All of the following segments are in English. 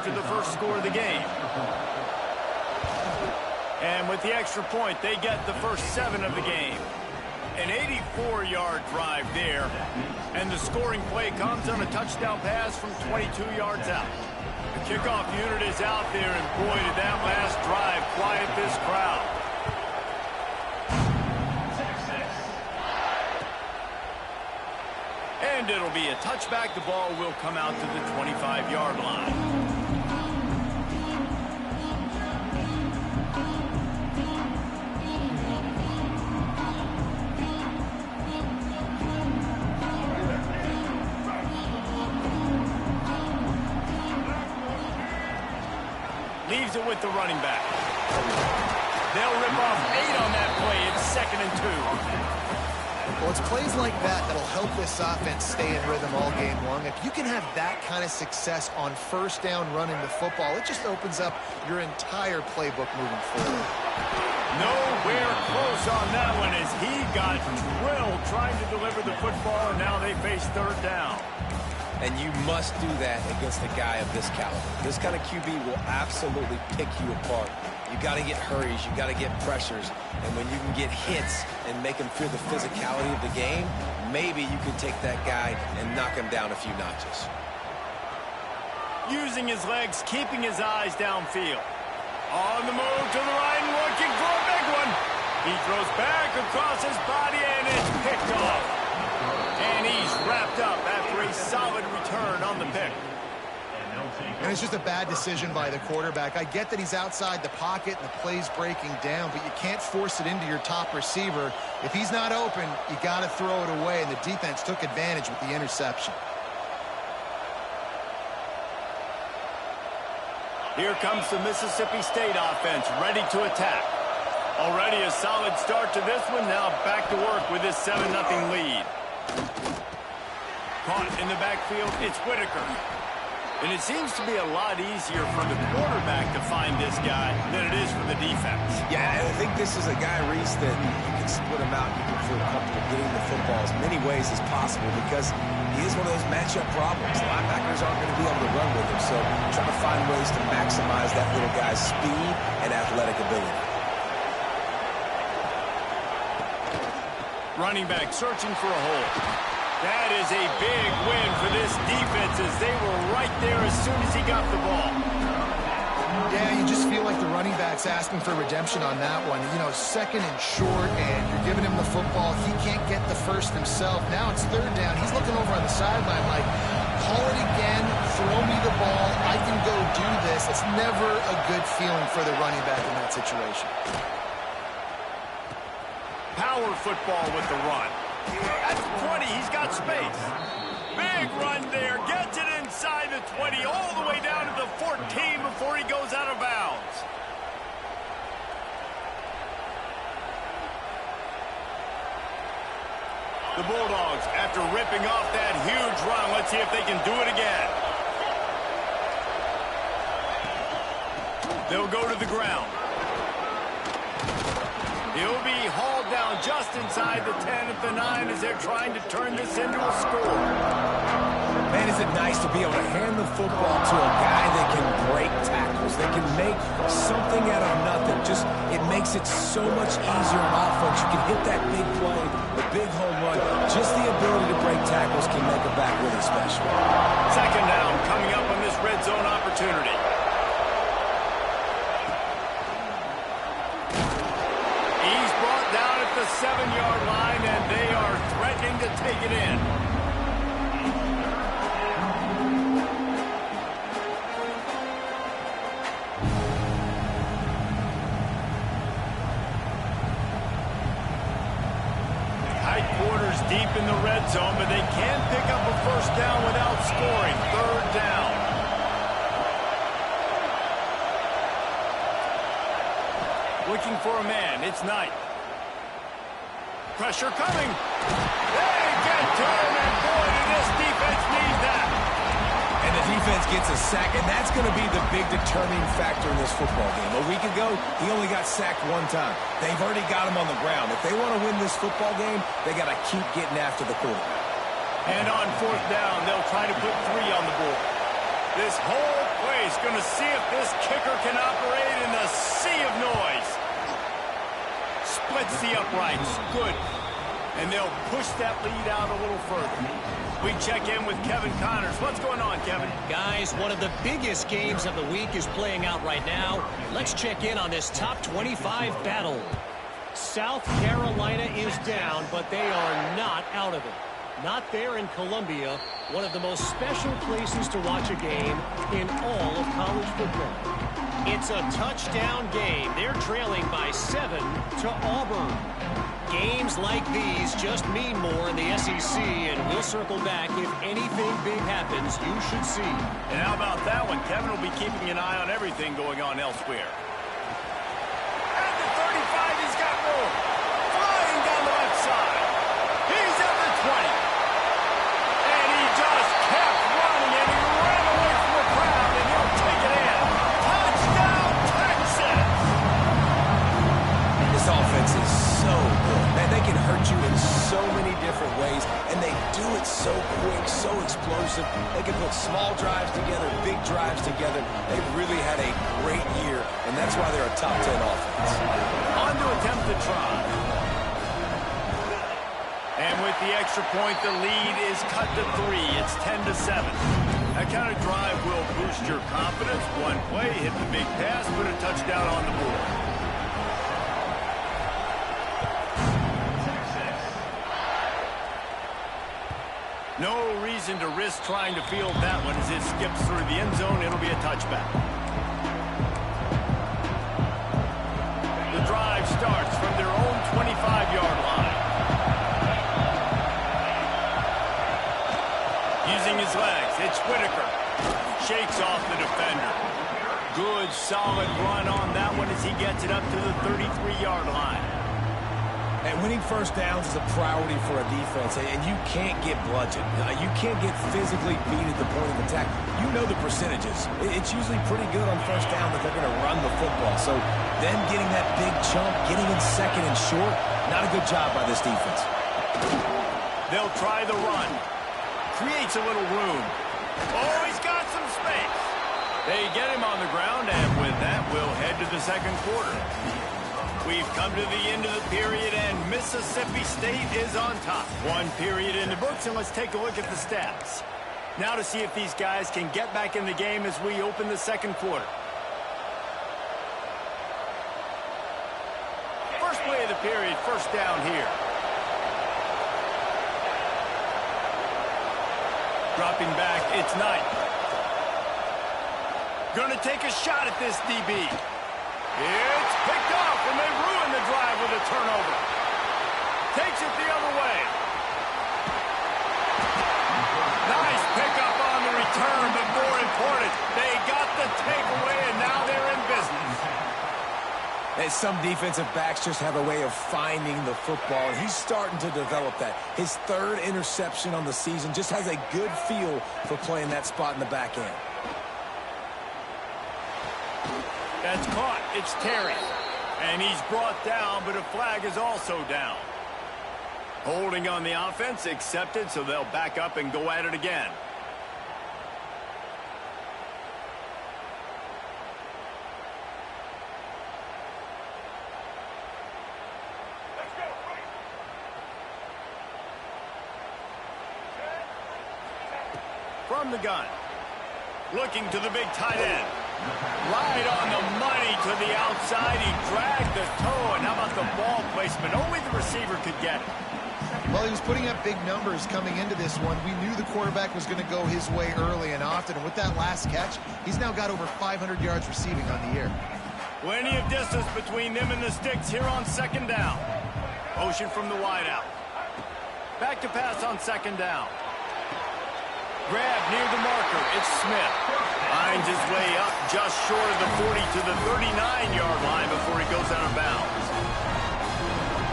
after the first score of the game. And with the extra point, they get the first 7 of the game. An 84-yard drive there. And the scoring play comes on a touchdown pass from 22 yards out. The kickoff unit is out there, and boy, did that last drive quiet this crowd. And it'll be a touchback. The ball will come out to the 25-yard line. Leaves it with the running back. They'll rip off 8 on that play. It's 2nd and 2. Well, it's plays like that that'll help this offense stay in rhythm all game long. If you can have that kind of success on first down running the football, it just opens up your entire playbook moving forward. Nowhere close on that one as he got drilled trying to deliver the football, and now they face 3rd down. And you must do that against a guy of this caliber. This kind of QB will absolutely pick you apart. You got to get hurries, you got to get pressures, and when you can get hits and make him feel the physicality of the game, maybe you can take that guy and knock him down a few notches. Using his legs, keeping his eyes downfield. On the move to the right and looking for a big one. He throws back across his body and it's picked off. And he's wrapped up after a solid return on the pick. And it's just a bad decision by the quarterback. I get that he's outside the pocket and the play's breaking down, but you can't force it into your top receiver. If he's not open, you got to throw it away, and the defense took advantage with the interception. Here comes the Mississippi State offense, ready to attack. Already a solid start to this one. Now back to work with this 7-0 lead. Caught in the backfield, it's Whitaker. And it seems to be a lot easier for the quarterback to find this guy than it is for the defense. Yeah, I think this is a guy, Reese, that you can split him out. You can feel comfortable getting the football as many ways as possible because he is one of those matchup problems. Linebackers aren't going to be able to run with him, so try to find ways to maximize that little guy's speed and athletic ability. Running back searching for a hole. That is a big win for this defense as they were right there as soon as he got the ball. Yeah, you just feel like the running back's asking for redemption on that one. You know, 2nd and short, and you're giving him the football. He can't get the first himself. Now it's 3rd down. He's looking over on the sideline like, call it again, throw me the ball, I can go do this. It's never a good feeling for the running back in that situation. Power football with the run. That's 20. He's got space. Big run there. Gets it inside the 20, all the way down to the 14 before he goes out of bounds. The Bulldogs, after ripping off that huge run, let's see if they can do it again. They'll go to the ground. He'll be hauled down just inside the 10 at the 9 as they're trying to turn this into a score. Man, is it nice to be able to hand the football to a guy that can break tackles, that can make something out of nothing. Just, it makes it so much easier on offense. You can hit that big play, the big home run. Just the ability to break tackles can make a back really special. 2nd down coming up on this red zone opportunity. The 7-yard line, and they are threatening to take it in. Tight quarters deep in the red zone, but they can pick up a first down without scoring. 3rd down. Looking for a man. It's Knight. Pressure coming. They get to him, and boy, did this defense need that. And the defense gets a sack, and that's going to be the big determining factor in this football game. A week ago, he only got sacked 1 time. They've already got him on the ground. If they want to win this football game, they got to keep getting after the quarterback. And on 4th down, they'll try to put 3 on the board. This whole play is going to to see if this kicker can operate in the sea of noise. Splits the uprights. Good. And they'll push that lead out a little further. We check in with Kevin Connors. What's going on, Kevin? Guys, one of the biggest games of the week is playing out right now. Let's check in on this top 25 battle. South Carolina is down, but they are not out of it. Not there in Columbia, one of the most special places to watch a game in all of college football. It's a touchdown game. They're trailing by 7 to Auburn. Games like these just mean more in the SEC, and we'll circle back if anything big happens you should see. And how about that one? Kevin will be keeping an eye on everything going on elsewhere. At the 35, he's got room. Flying down the left side. He's at the 20. And he just kept running, and he ran away from the crowd, and he'll take it in. Touchdown, Texas! This offense is so good. Man, they can hurt you in so many different ways, and they do it so quick, so explosive. They can put small drives together, big drives together. They've really had a great year, and that's why they're a top 10 offense. On to attempt the try. And with the extra point, the lead is cut to 3. It's 10-7. That kind of drive will boost your confidence. One play, hit the big pass, put a touchdown on the board. No reason to risk trying to field that one as it skips through the end zone. It'll be a touchback. The drive starts from their own 25-yard line. Using his legs, it's Whitaker. Shakes off the defender. Good, solid run on that one as he gets it up to the 33-yard line. And winning first downs is a priority for a defense, and you can't get bludgeoned. You can't get physically beat at the point of attack. You know the percentages. It's usually pretty good on first down that they're going to run the football. So them getting that big chunk, getting in second and short, not a good job by this defense. They'll try the run. Creates a little room. Oh, he's got some space. They get him on the ground, and with that, we'll head to the second quarter. We've come to the end of the period, and Mississippi State is on top. One period in the books, and let's take a look at the stats. Now to see if these guys can get back in the game as we open the second quarter. First play of the period, first down here. Dropping back, it's Knight. Gonna take a shot at this DB. It's picked off, and they ruin the drive with a turnover. Takes it the other way. Nice pickup on the return, but more important, they got the takeaway, and now they're in business. And some defensive backs just have a way of finding the football, and he's starting to develop that. His third interception on the season, just has a good feel for playing that spot in the back end. That's caught. It's Terry. And he's brought down, but a flag is also down. Holding on the offense, accepted, so they'll back up and go at it again. From the gun. Looking to the big tight end. Right on the money to the outside. He dragged the toe, and how about the ball placement? Only the receiver could get it. Well, he was putting up big numbers coming into this one. We knew the quarterback was going to go his way early and often, and with that last catch, he's now got over 500 yards receiving on the year. Plenty of distance between them and the sticks here on second down. Motion from the wideout. Back to pass on second down. Grab near the marker. It's Smith. Finds his way up just short of the 40 to the 39-yard line before he goes out of bounds.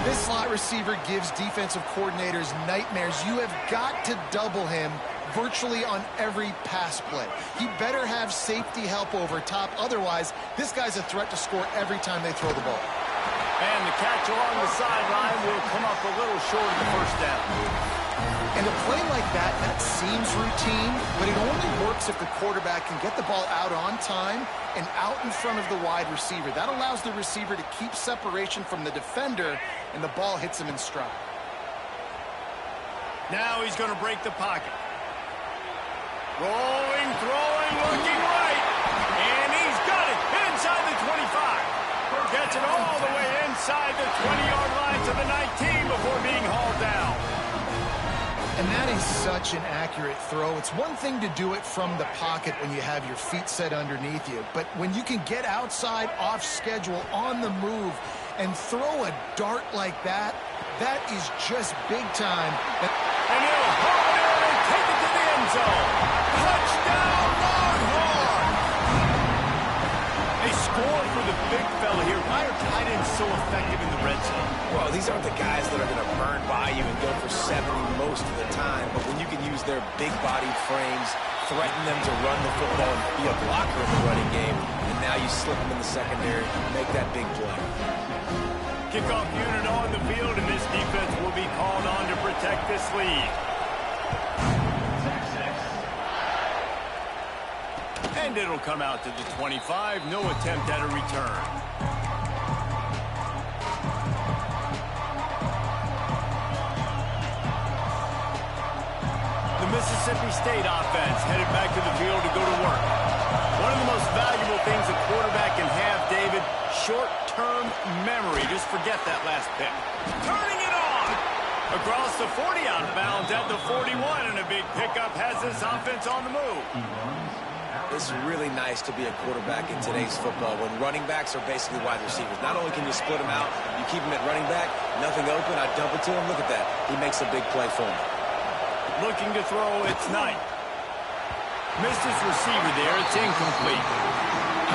This slot receiver gives defensive coordinators nightmares. You have got to double him virtually on every pass play. He better have safety help over top. Otherwise, this guy's a threat to score every time they throw the ball. And the catch along the sideline will come up a little short of the first down. And a play like that, that seems routine, but it only works if the quarterback can get the ball out on time and out in front of the wide receiver. That allows the receiver to keep separation from the defender, and the ball hits him in stride. Now he's going to break the pocket. Rolling, throwing, looking right. And he's got it inside the 25. Gets it all the way inside the 20-yard line to the 19 before being hauled down. And that is such an accurate throw. It's one thing to do it from the pocket when you have your feet set underneath you, but when you can get outside, off schedule, on the move, and throw a dart like that, that is just big time. And he'll haul it in and take it to the end zone. Touchdown, Longhorn! A score for the big fella here. Why are tight ends so effective in the red zone? Well, these aren't the guys that are going to burn by you and go for 70 most of the time, but when you can use their big-bodied frames, threaten them to run the football and be a blocker in the running game, and now you slip them in the secondary, make that big play. Kickoff unit on the field, and this defense will be called on to protect this lead. And it'll come out to the 25. No attempt at a return. The Mississippi State offense headed back to the field to go to work. One of the most valuable things a quarterback can have, David, short-term memory. Just forget that last pick. Turning it on! Across the 40, out of bounds at the 41, and a big pickup has this offense on the move. It's really nice to be a quarterback in today's football when running backs are basically wide receivers. Not only can you split them out, you keep them at running back, nothing open, I dump it to him. Look at that. He makes a big play for me. Looking to throw, it's Knight. Missed his receiver there, it's incomplete.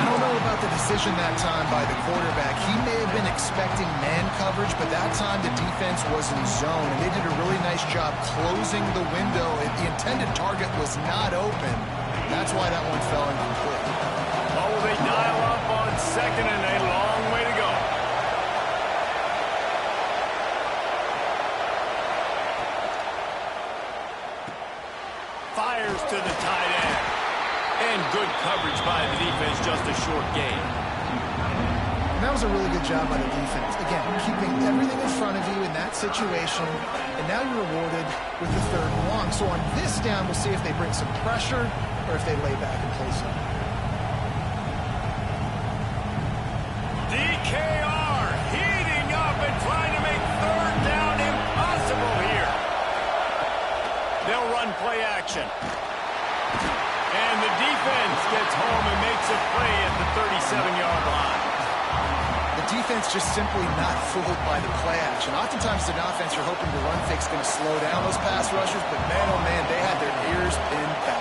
I don't know about the decision that time by the quarterback. He may have been expecting man coverage, but that time the defense was in zone, and they did a really nice job closing the window. The intended target was not open. That's why that one fell incomplete. Oh, they dial up on second, and a long way to go. Fires to the tight end. And good coverage by the defense, just a short gain. And that was a really good job by the defense. Again, keeping everything in front of you in that situation, and now you're rewarded with the 3rd and long. So on this down, we'll see if they bring some pressure or if they lay back and play some. DKR heating up and trying to make 3rd down impossible here. They'll run play action. And the defense gets home and makes a play at the 37-yard line. The defense just simply not fooled by the play action. Oftentimes, an offense you're hoping the run fake's going to slow down those pass rushers, but man, oh man, they had their ears pinned back.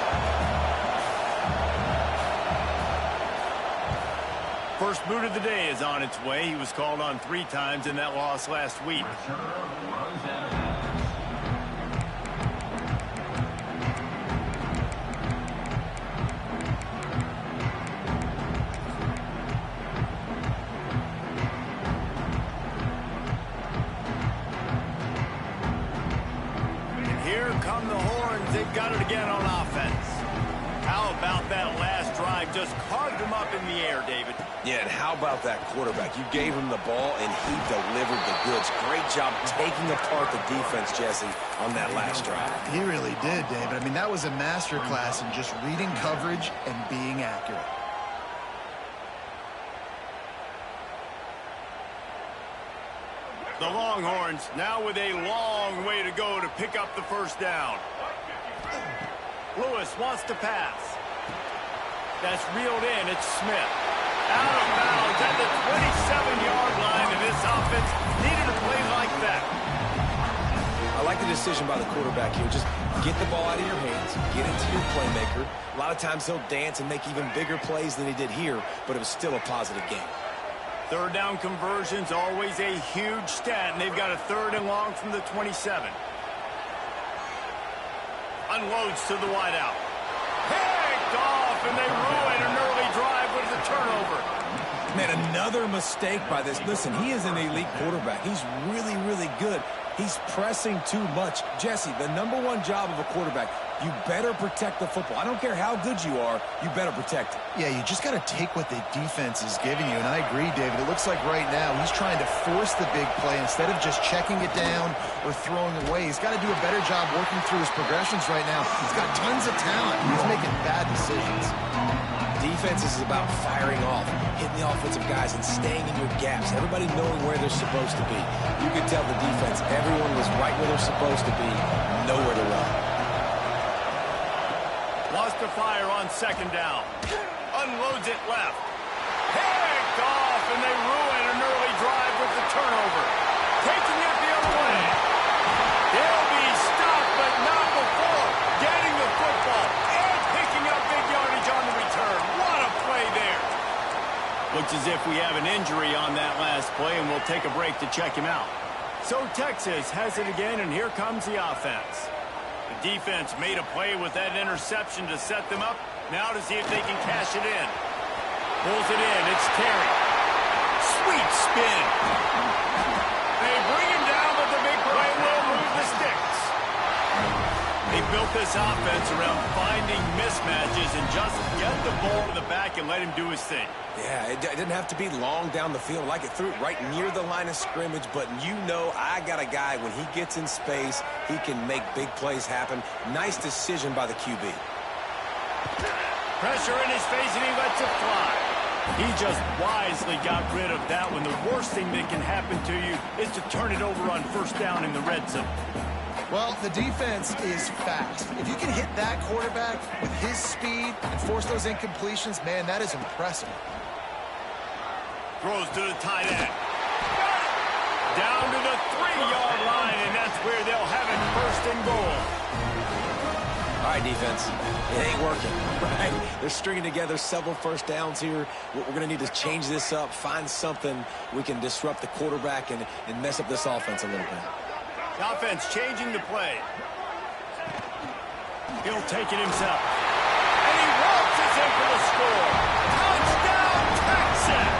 First boot of the day is on its way. He was called on 3 times in that loss last week. They've got it again on offense. How about that last drive? Just carved him up in the air, David. Yeah, and how about that quarterback? You gave him the ball, and he delivered the goods. Great job taking apart the defense, Jesse, on that last drive. He really did, David. I mean, that was a masterclass in just reading coverage and being accurate. The Longhorns now with a long way to go to pick up the 1st down. Lewis wants to pass. That's reeled in. It's Smith. Out of bounds at the 27-yard line, and this offense needed a play like that. I like the decision by the quarterback here. Just get the ball out of your hands, get it to your playmaker. A lot of times he'll dance and make even bigger plays than he did here, but it was still a positive game. 3rd down conversion's always a huge stat, and they've got a 3rd and long from the 27. Unloads to the wideout. Picked off, and they ruin an early drive with the turnover. Man, another mistake by this. Listen, he is an elite quarterback. He's really, really good. He's pressing too much. Jesse, the #1 job of a quarterback, you better protect the football. I don't care how good you are, you better protect it. Yeah, you just got to take what the defense is giving you, and I agree, David. It looks like right now he's trying to force the big play instead of just checking it down or throwing away. He's got to do a better job working through his progressions right now. He's got tons of talent. He's making bad decisions. Defense is about firing off, hitting the offensive guys, and staying in your gaps. Everybody knowing where they're supposed to be. You could tell the defense, everyone was right where they're supposed to be, nowhere to run. Lost to fire on 2nd down. Unloads it left. Picked off, and they ruin an early drive with the turnover. Taking it the other way. They'll be stopped, but not before getting the football and picking up big yardage on the return. What a play there. Looks as if we have an injury on that last play, and we'll take a break to check him out. So Texas has it again, and here comes the offense. The defense made a play with that interception to set them up. Now to see if they can cash it in. Pulls it in. It's Terry. Sweet spin. They bring him down, but the big play will move the sticks. They built this offense around finding mismatches and just get the ball to the back and let him do his thing. Yeah, it didn't have to be long down the field. Like it threw it right near the line of scrimmage, but you know I got a guy, when he gets in space, he can make big plays happen. Nice decision by the QB. Pressure in his face, and he lets it fly. He just wisely got rid of that one. The worst thing that can happen to you is to turn it over on 1st down in the red zone. Well, the defense is fast. If you can hit that quarterback with his speed and force those incompletions, man, that is impressive. Throws to the tight end. Down to the 3-yard line, and that's where they'll have it 1st and goal. All right, defense, it ain't working, right? They're stringing together several 1st downs here. We're going to need to change this up, find something we can disrupt the quarterback and mess up this offense a little bit. The offense changing the play. He'll take it himself. And he waltzes in for the score. Touchdown, Texas!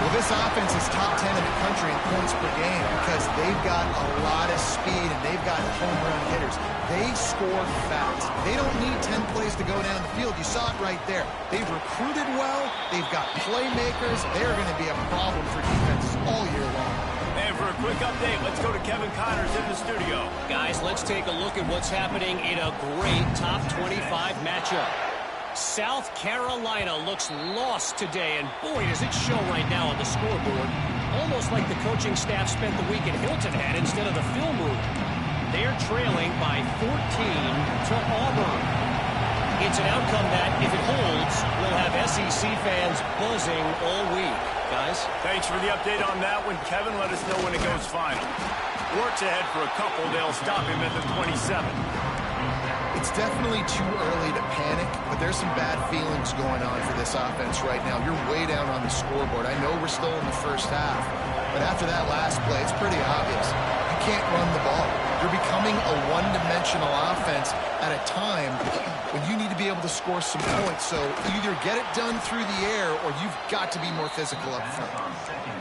Well, this offense is top 10 in the country in points per game because they've got a lot of speed and they've got home run hitters. They score fast. They don't need 10 plays to go down the field. You saw it right there. They've recruited well. They've got playmakers. They're going to be a problem for defenses all year long. And for a quick update, let's go to Kevin Connors in the studio. Guys, let's take a look at what's happening in a great top 25 matchup. South Carolina looks lost today, and boy, does it show right now on the scoreboard. Almost like the coaching staff spent the week at Hilton Head instead of the film room. They're trailing by 14 to Auburn. It's an outcome that, if it holds, will have SEC fans buzzing all week. Guys? Thanks for the update on that one, Kevin. Let us know when it goes final. Works ahead for a couple. They'll stop him at the 27. It's definitely too early to panic, but there's some bad feelings going on for this offense right now. You're way down on the scoreboard. I know we're still in the 1st half, but after that last play, it's pretty obvious. You can't run the ball. You're becoming a one-dimensional offense at a time when you need to be able to score some points. So either get it done through the air or you've got to be more physical up front.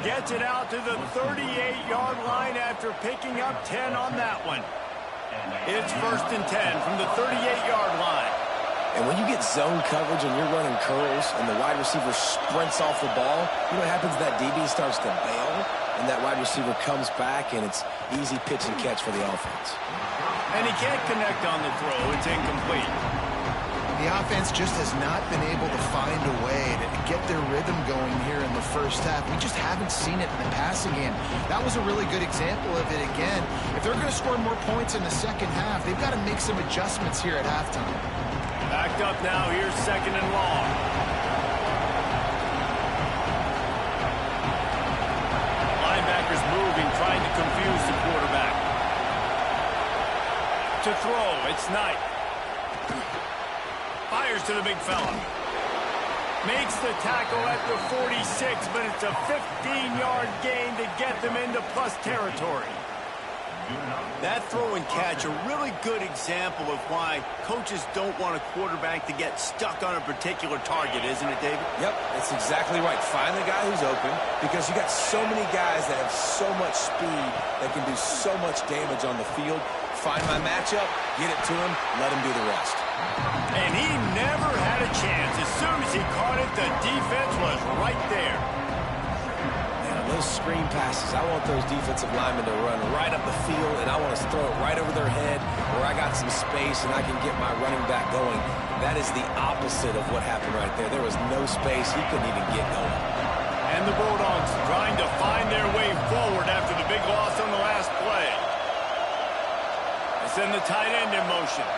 Gets it out to the 38-yard line after picking up 10 on that one. It's 1st and 10 from the 38-yard line. And when you get zone coverage and you're running curls and the wide receiver sprints off the ball, you know what happens? That DB starts to bail, and that wide receiver comes back, and it's easy pitch and catch for the offense. And he can't connect on the throw. It's incomplete. The offense just has not been able to find a way to get their rhythm going here in the 1st half. We just haven't seen it in the passing game. That was a really good example of it again. If they're going to score more points in the 2nd half, they've got to make some adjustments here at halftime. Backed up now. Here's 2nd and long. Linebackers moving, trying to confuse the quarterback. To throw, it's Knight. Fires to the big fella. Makes the tackle at the 46, but it's a 15-yard gain to get them into plus territory. That throw and catch, a really good example of why coaches don't want a quarterback to get stuck on a particular target, isn't it, David? Yep, that's exactly right. Find the guy who's open, because you got so many guys that have so much speed that can do so much damage on the field. Find my matchup, get it to him, let him do the rest. And he never had a chance. As soon as he caught it, the defense was right there. Those screen passes, I want those defensive linemen to run right up the field, and I want to throw it right over their head where I got some space and I can get my running back going. That is the opposite of what happened right there. There was no space. He couldn't even get going. And the Bulldogs trying to find their way forward after the big loss on the last play. They send the tight end in motion.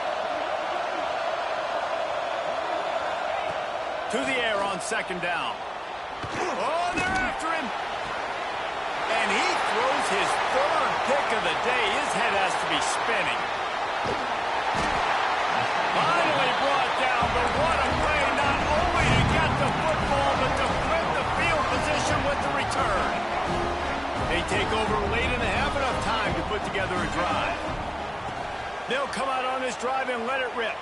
To the air on second down. Oh, they're after him. And he throws his third pick of the day. His head has to be spinning. Finally brought down, but what a play, not only to get the football, but to flip the field position with the return. They take over late in the half, enough time to put together a drive. They'll come out on this drive and let it rip.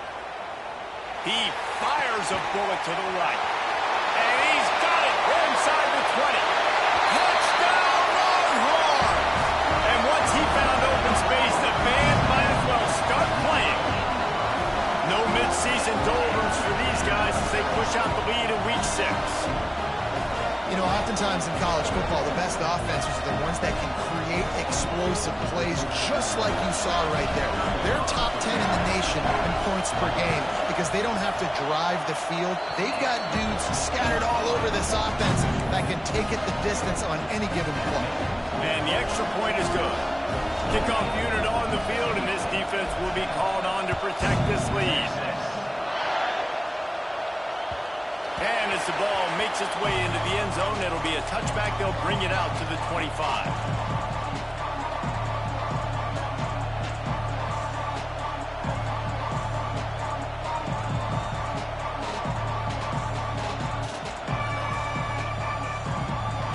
He fires a bullet to the right. And he's got it inside the 20. Touchdown! And once he found open space, the band might as well start playing. No mid-season doldrums for these guys as they push out the lead in week 6. You know, oftentimes in college football, the best offenses are the ones that can create explosive plays just like you saw right there. They're top 10 in the nation in points per game because they don't have to drive the field. They've got dudes scattered all over this offense that can take it the distance on any given play. And the extra point is good. Kickoff unit on the field, and this defense will be called on to protect this lead. And as the ball makes its way into the end zone, it'll be a touchback. They'll bring it out to the 25.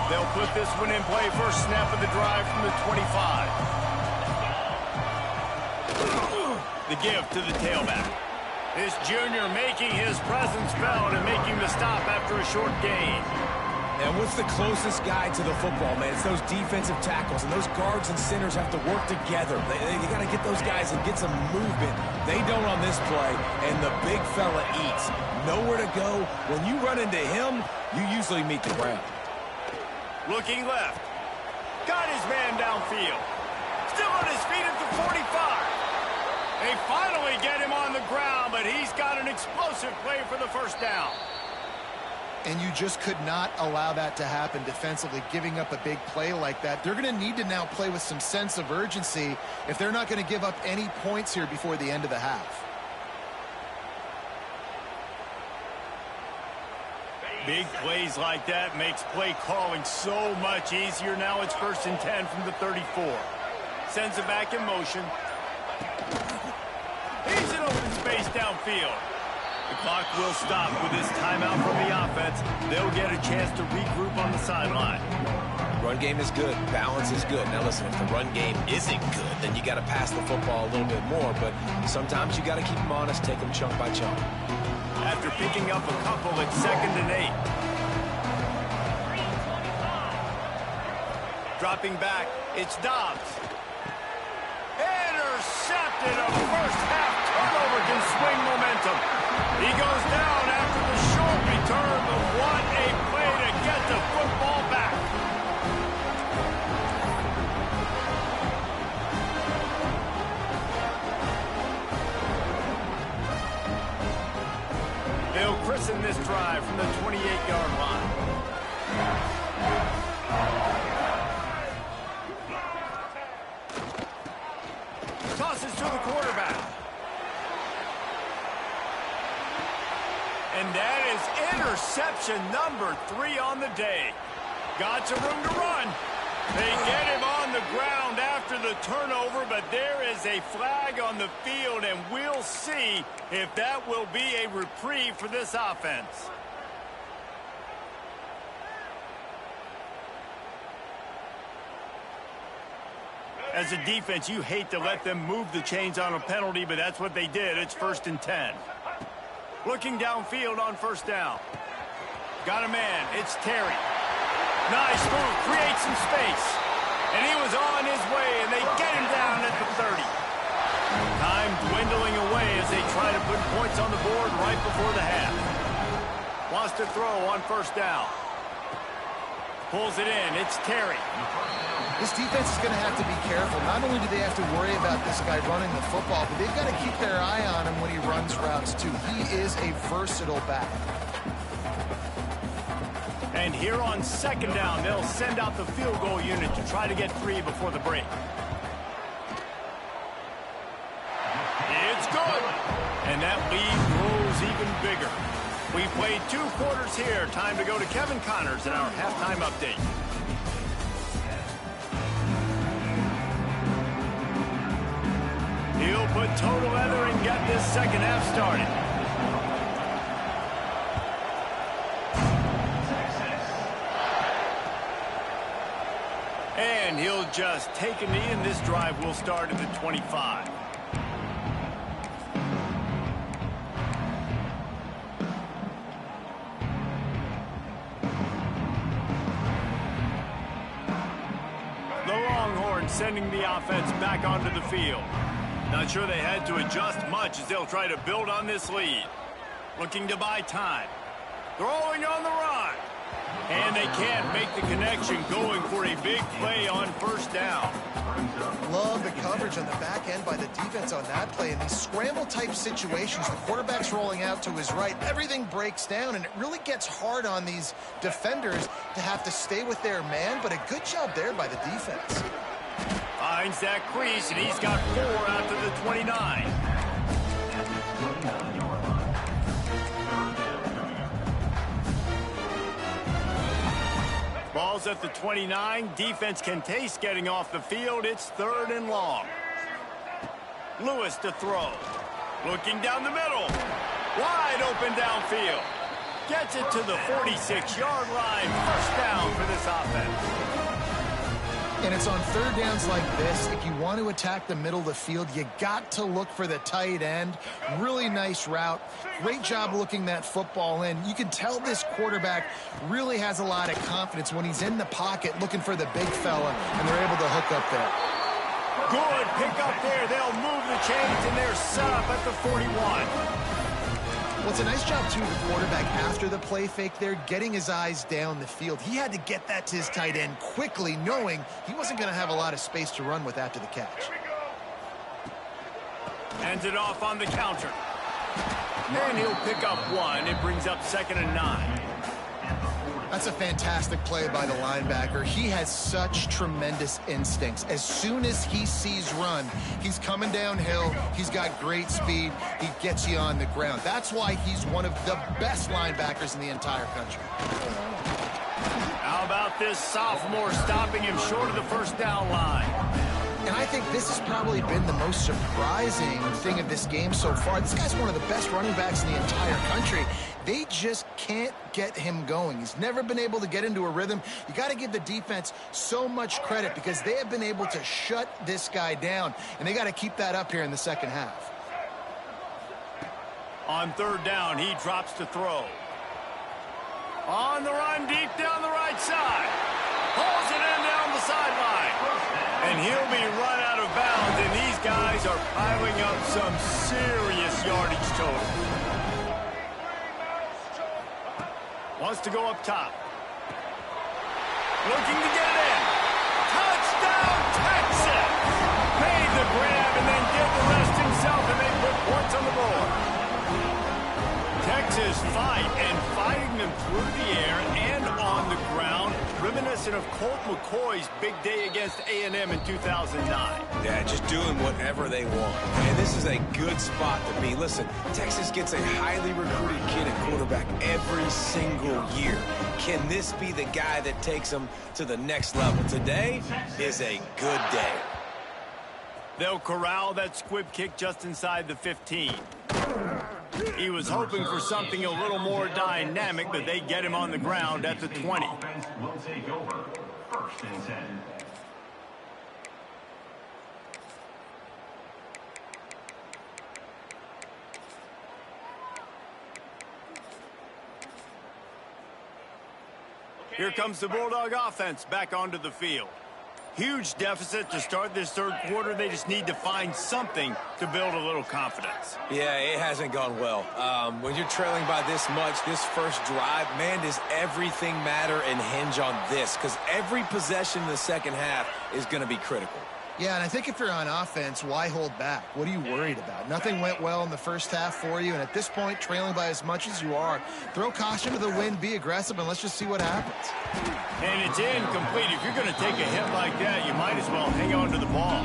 They'll put this one in play. First snap of the drive from the 25. The give to the tailback. This junior making his presence felt and making the stop after a short gain. And what's the closest guy to the football, man? It's those defensive tackles, and those guards and centers have to work together. They got to get those guys and get some movement. They don't on this play, and the big fella eats. Nowhere to go. When you run into him, you usually meet the ground. Looking left. Got his man downfield. Still on his feet at the 45. They finally get him on the ground, but he's got an explosive play for the first down. And you just could not allow that to happen defensively, giving up a big play like that. They're going to need to now play with some sense of urgency if they're not going to give up any points here before the end of the half. Big plays like that makes play calling so much easier. Now it's 1st and 10 from the 34. Sends it back in motion. He's in open space downfield. The clock will stop with this timeout from the offense. They'll get a chance to regroup on the sideline. Run game is good. Balance is good. Now listen, if the run game isn't good, then you got to pass the football a little bit more. But sometimes you got to keep them honest, take them chunk by chunk. After picking up a couple at 2nd and 8. Dropping back, it's Dobbs. Intercepted. A first half turnover can swing momentum. He goes down after the short return, but what a play to get the football back. They'll christen this drive from the 28-yard line. Tosses to the quarterback. And that is interception number 3 on the day. Got some room to run. They get him on the ground after the turnover, but there is a flag on the field, and we'll see if that will be a reprieve for this offense. As a defense, you hate to let them move the chains on a penalty, but that's what they did. It's 1st and 10. Looking downfield on 1st down. Got a man. It's Terry. Nice move. Creates some space. And he was on his way, and they get him down at the 30. Time dwindling away as they try to put points on the board right before the half. Wants to throw on 1st down. Pulls it in. It's Terry. This defense is going to have to be careful. Not only do they have to worry about this guy running the football, but they've got to keep their eye on him when he runs routes, too. He is a versatile back. And here on 2nd down, they'll send out the field goal unit to try to get 3 before the break. It's good. And that lead grows even bigger. We played 2 quarters here. Time to go to Kevin Connors in our halftime update. He'll put total leather and get this 2nd half started. And he'll just take a knee, and this drive will start at the 25. The Longhorns sending the offense back onto the field. Not sure they had to adjust much as they'll try to build on this lead. Looking to buy time. Throwing on the run. And they can't make the connection, going for a big play on 1st down. Love the coverage on the back end by the defense on that play. In these scramble-type situations, the quarterback's rolling out to his right. Everything breaks down, and it really gets hard on these defenders to have to stay with their man, but a good job there by the defense. Finds that crease, and he's got 4 out to the 29. Ball's at the 29. Defense can taste getting off the field. It's 3rd and long. Lewis to throw. Looking down the middle. Wide open downfield. Gets it to the 46-yard line. 1st down for this offense. And it's on 3rd downs like this. If you want to attack the middle of the field, you got to look for the tight end. Really nice route. Great job looking that football in. You can tell this quarterback really has a lot of confidence when he's in the pocket looking for the big fella, and they're able to hook up there. Good pick up there. They'll move the chains, and they're set up at the 41. Well, it's a nice job, too, the quarterback after the play fake there, getting his eyes down the field. He had to get that to his tight end quickly, knowing he wasn't going to have a lot of space to run with after the catch. Hands it off on the counter. And he'll pick up 1. It brings up 2nd and 9. That's a fantastic play by the linebacker. He has such tremendous instincts. As soon as he sees run, he's coming downhill. He's got great speed. He gets you on the ground. That's why he's one of the best linebackers in the entire country. How about this sophomore stopping him short of the 1st down line? And I think this has probably been the most surprising thing of this game so far. This guy's one of the best running backs in the entire country. They just can't get him going. He's never been able to get into a rhythm. You got to give the defense so much credit because they have been able to shut this guy down, and they got to keep that up here in the 2nd half. On 3rd down, he drops to throw. On the run, deep down the right side. Pulls it in down the sideline. And he'll be run out of bounds, and these guys are piling up some serious yardage total. Wants to go up top. Looking to get it in. Touchdown, Texas! Made the grab and then did the rest himself, and they put points on the board. Texas fighting them through the air and on the ground, reminiscent of Colt McCoy's big day against A&M in 2009. Yeah, just doing whatever they want. And this is a good spot to be. Listen, Texas gets a highly recruited kid at quarterback every single year. Can this be the guy that takes them to the next level? Today is a good day. They'll corral that squib kick just inside the 15. He was hoping for something a little more dynamic, but they get him on the ground at the 20. Here comes the Bulldog offense back onto the field. Huge deficit to start this third quarter. They just need to find something to build a little confidence. Yeah, it hasn't gone well. When you're trailing by this much, this first drive, man, does everything matter and hinge on this? Because every possession in the second half is going to be critical. Yeah, and I think if you're on offense, why hold back? What are you worried about? Nothing went well in the first half for you, and at this point, trailing by as much as you are, throw caution to the wind, be aggressive, and let's just see what happens. And it's incomplete. If you're going to take a hit like that, you might as well hang on to the ball.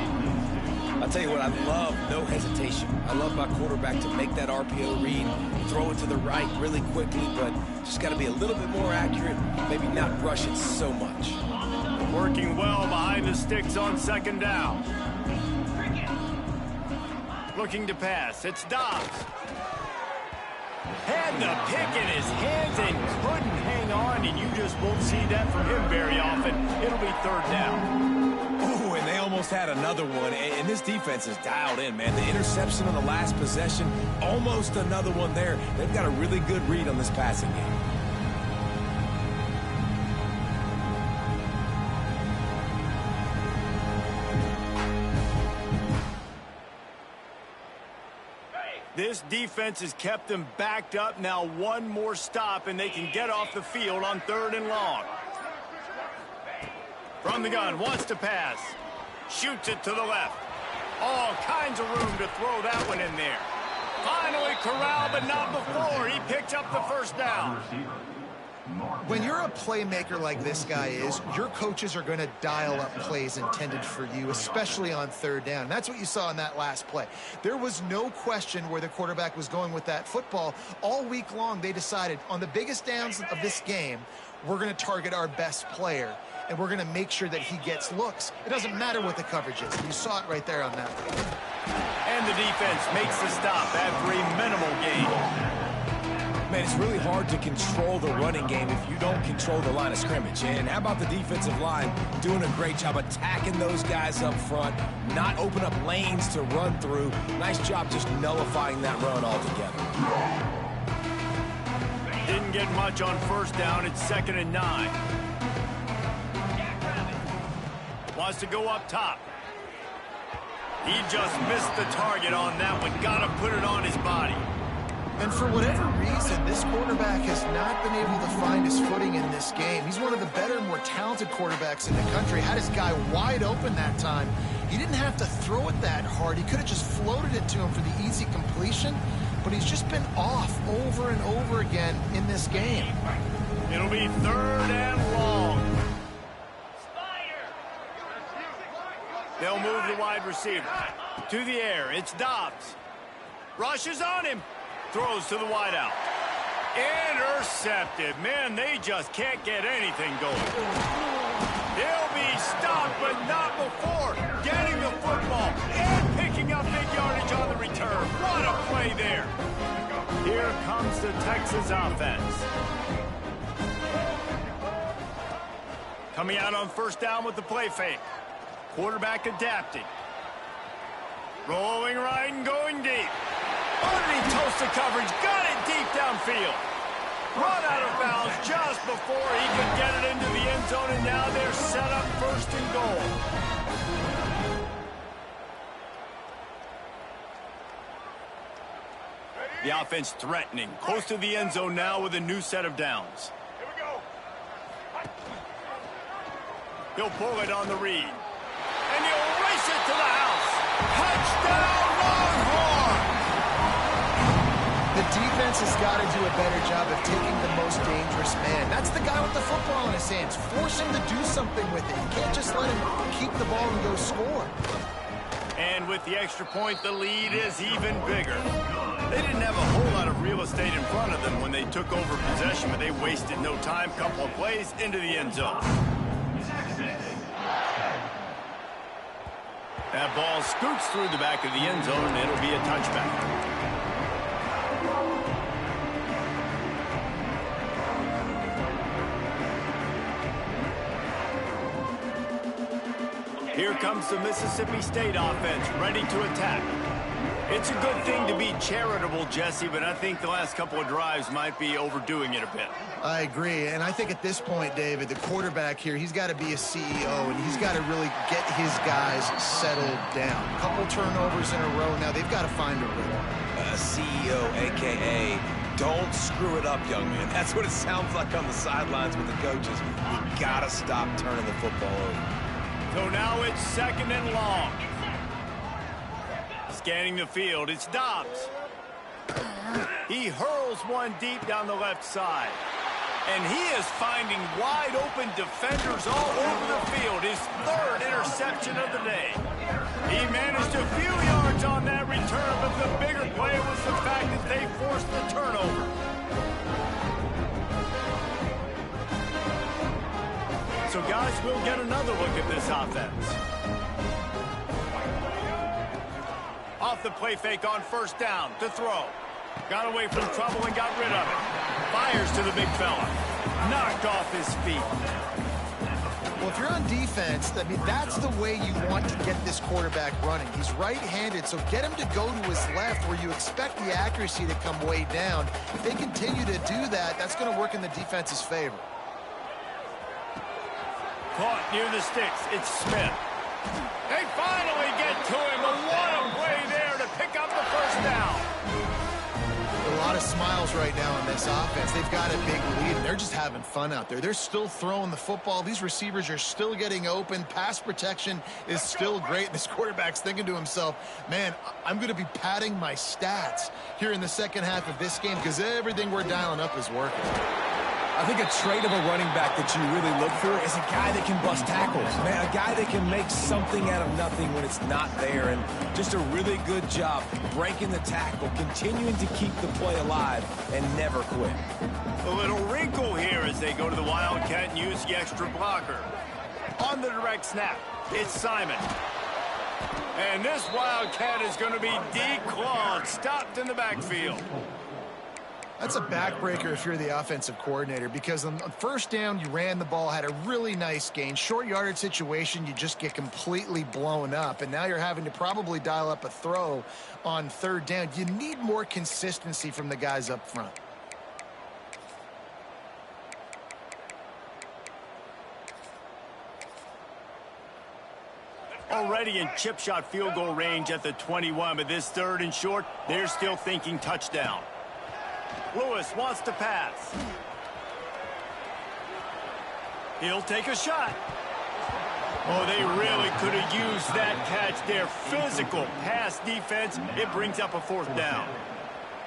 I'll tell you what, I love no hesitation. I love my quarterback to make that RPO read, throw it to the right really quickly, but just got to be a little bit more accurate, maybe not rush it so much. Working well behind the sticks on second down. Looking to pass. It's Dobbs. Had the pick in his hands and couldn't hang on, and you just won't see that from him very often. It'll be third down. Ooh, and they almost had another one, and this defense is dialed in, man. The interception on the last possession, almost another one there. They've got a really good read on this passing game. This defense has kept them backed up. Now one more stop, and they can get off the field on third and long. From the gun, wants to pass. Shoots it to the left. All kinds of room to throw that one in there. Finally corralled, but not before. He picks up the first down. When you're a playmaker like this guy is, your coaches are going to dial up plays intended for you, especially on third down. That's what you saw in that last play. There was no question where the quarterback was going with that football. All week long, they decided on the biggest downs of this game, we're going to target our best player, and we're going to make sure that he gets looks. It doesn't matter what the coverage is. You saw it right there on that play. And the defense makes the stop after a minimal gain. Man, it's really hard to control the running game if you don't control the line of scrimmage. And how about the defensive line doing a great job attacking those guys up front, not open up lanes to run through. Nice job just nullifying that run altogether. Didn't get much on first down. It's 2nd and 9. Wants to go up top. He just missed the target on that one. Got to put it on his body. And for whatever reason, this quarterback has not been able to find his footing in this game. He's one of the better, more talented quarterbacks in the country. Had his guy wide open that time. He didn't have to throw it that hard. He could have just floated it to him for the easy completion, but he's just been off over and over again in this game. It'll be 3rd and long. They'll move the wide receiver to the air. It's Dobbs. Rushes on him. Throws to the wideout. Intercepted. Man, they just can't get anything going. He'll be stopped, but not before getting the football and picking up big yardage on the return. What a play there. Here comes the Texas offense. Coming out on first down with the play fake. Quarterback adapting. Rolling right and going deep. Underneath toasted coverage, got it deep downfield. Run out of bounds just before he could get it into the end zone, and now they're set up 1st and goal. The offense threatening, close to the end zone now with a new set of downs. Here we go. He'll pull it on the read. And he'll race it to the house. Touchdown, Longhorn! The defense has got to do a better job of taking the most dangerous man. That's the guy with the football in his hands. Force him to do something with it. You can't just let him keep the ball and go score. And with the extra point, the lead is even bigger. They didn't have a whole lot of real estate in front of them when they took over possession, but they wasted no time. Couple of plays into the end zone. That ball scoots through the back of the end zone, and it'll be a touchback. Here comes the Mississippi State offense, ready to attack. It's a good thing to be charitable, Jesse, but I think the last couple of drives might be overdoing it a bit. I agree, and I think at this point, David, the quarterback here, he's got to be a CEO, and he's got to really get his guys settled down. A couple turnovers in a row now. They've got to find a rhythm. CEO, a.k.a. don't screw it up, young man. That's what it sounds like on the sidelines with the coaches. You got to stop turning the football over. So now it's 2nd and long. Scanning the field, it's Dobbs. He hurls one deep down the left side. And he is finding wide open defenders all over the field. His 3rd interception of the day. He managed a few yards on that return, but the bigger play was the fact that they forced the turnover. So guys, we'll get another look at this offense. Off the play fake on 1st down to throw. Got away from trouble and got rid of it. Fires to the big fella. Knocked off his feet. Well, if you're on defense, I mean, that's the way you want to get this quarterback running. He's right-handed, so get him to go to his left where you expect the accuracy to come way down. If they continue to do that, that's going to work in the defense's favor. Caught near the sticks. It's Smith. They finally get to him. A what a play there to pick up the 1st down. A lot of smiles right now on this offense. They've got a big lead, and they're just having fun out there. They're still throwing the football. These receivers are still getting open. Pass protection is still great. This quarterback's thinking to himself, man, I'm going to be padding my stats here in the 2nd half of this game because everything we're dialing up is working. I think a trait of a running back that you really look for is a guy that can bust tackles, man, a guy that can make something out of nothing when it's not there, and just a really good job breaking the tackle, continuing to keep the play alive, and never quit. A little wrinkle here as they go to the Wildcat and use the extra blocker. On the direct snap, it's Simon. And this Wildcat is going to be declawed, stopped in the backfield. That's a backbreaker if you're the offensive coordinator because on 1st down, you ran the ball, had a really nice gain. Short yardage situation, you just get completely blown up. And now you're having to probably dial up a throw on 3rd down. You need more consistency from the guys up front. Already in chip shot field goal range at the 21, but this 3rd and short, they're still thinking touchdown. Lewis wants to pass. He'll take a shot. Oh, they really could have used that catch there. Physical pass defense. It brings up a 4th down.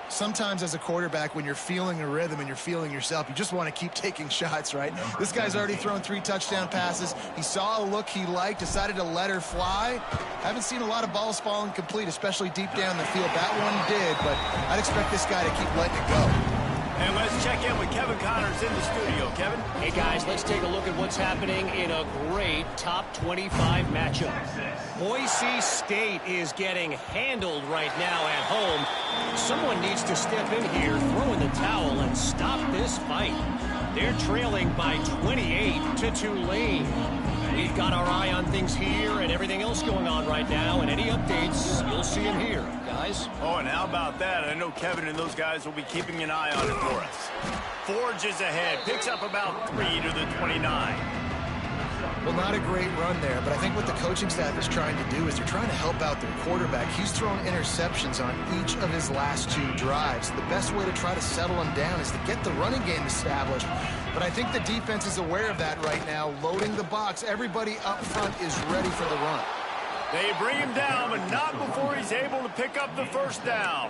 Sometimes as a quarterback, when you're feeling a rhythm and you're feeling yourself, you just want to keep taking shots, right? This guy's already thrown 3 touchdown passes. He saw a look he liked, decided to let her fly. Haven't seen a lot of balls falling complete, especially deep down the field. That one did, but I'd expect this guy to keep letting it go. And let's check in with Kevin Connors in the studio. Kevin? Hey, guys, let's take a look at what's happening in a great top 25 matchup. Boise State is getting handled right now at home. Someone needs to step in here, throw in the towel, and stop this fight. They're trailing by 28 to Tulane. We've got our eye on things here and everything else going on right now, and any updates, you'll see them here, guys. Oh, and how about that? I know Kevin and those guys will be keeping an eye on it for us. Forges ahead, picks up about 3 to the 29. Well, not a great run there, but I think what the coaching staff is trying to do is they're trying to help out their quarterback. He's thrown interceptions on each of his last 2 drives. The best way to try to settle him down is to get the running game established. But I think the defense is aware of that right now, loading the box. Everybody up front is ready for the run. They bring him down, but not before he's able to pick up the 1st down.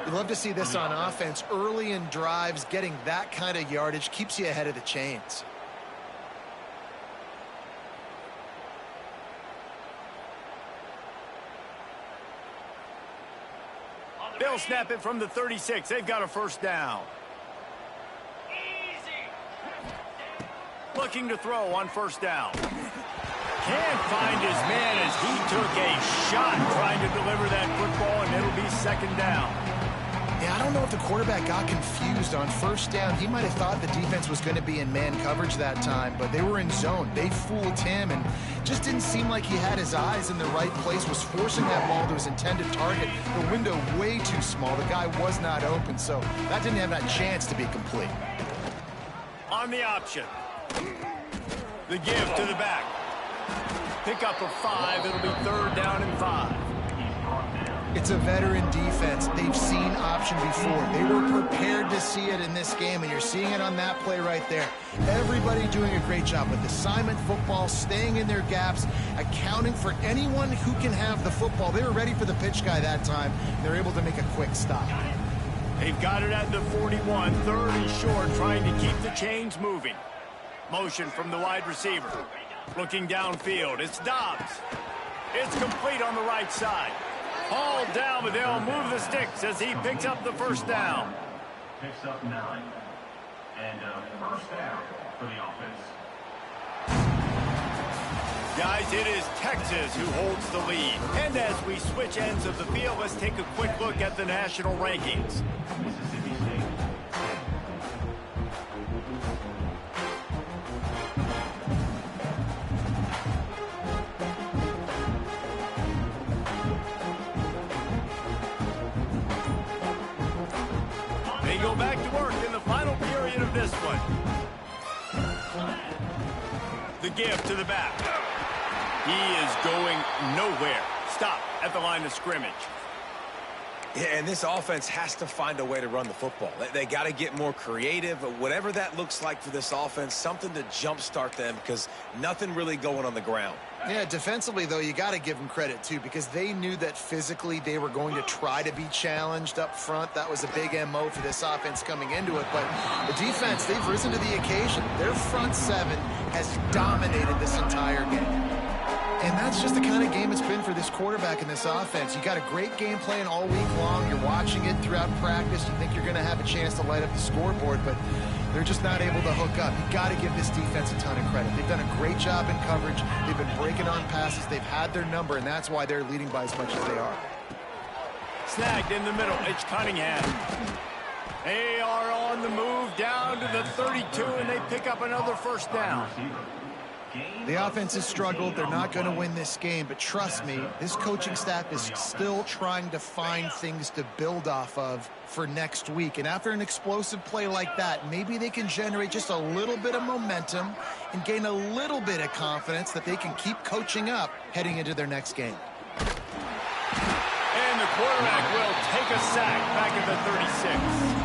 You'd love to see this on offense. Early in drives, getting that kind of yardage keeps you ahead of the chains. They'll snap it from the 36. They've got a 1st down. Looking to throw on 1st down. Can't find his man as he took a shot trying to deliver that football, and it'll be 2nd down. Yeah, I don't know if the quarterback got confused on first down. He might have thought the defense was going to be in man coverage that time, but they were in zone. They fooled him and just didn't seem like he had his eyes in the right place, was forcing that ball to his intended target. The window way too small. The guy was not open, so that didn't have that chance to be complete. On the option. The give to the back. Pickup of 5. It'll be 3rd down and 5. It's a veteran defense. They've seen option before. They were prepared to see it in this game, and you're seeing it on that play right there. Everybody doing a great job with assignment football, staying in their gaps, accounting for anyone who can have the football. They were ready for the pitch guy that time. They're able to make a quick stop. They've got it at the 41, 3rd and short, trying to keep the chains moving. Motion from the wide receiver. Looking downfield, it's Dobbs. It's complete on the right side. Hauled down, but they'll move the sticks as he picks up the first down. Picks up 9. And first down for the offense. Guys, it is Texas who holds the lead. And as we switch ends of the field, let's take a quick look at the national rankings. Mississippi State. They go back to work in the final period of this one. The give to the back. He is going nowhere. Stop at the line of scrimmage. Yeah, and this offense has to find a way to run the football. They got to get more creative, whatever that looks like for this offense, something to jumpstart them because nothing really going on the ground. Yeah, defensively, though, you got to give them credit, too, because they knew that physically they were going to try to be challenged up front. That was a big MO for this offense coming into it. But the defense, they've risen to the occasion. Their front 7 has dominated this entire game. And that's just the kind of game it's been for this quarterback in this offense. You got a great game plan all week long. You're watching it throughout practice. You think you're going to have a chance to light up the scoreboard, but they're just not able to hook up. You got to give this defense a ton of credit. They've done a great job in coverage. They've been breaking on passes. They've had their number, and that's why they're leading by as much as they are. Snagged in the middle. It's Cunningham. They are on the move down to the 32, and they pick up another first down. The offense has struggled. They're not going to win this game, but trust me, this coaching staff is still trying to find things to build off of for next week. And after an explosive play like that, maybe they can generate just a little bit of momentum and gain a little bit of confidence that they can keep coaching up heading into their next game. And the quarterback will take a sack back at the 36.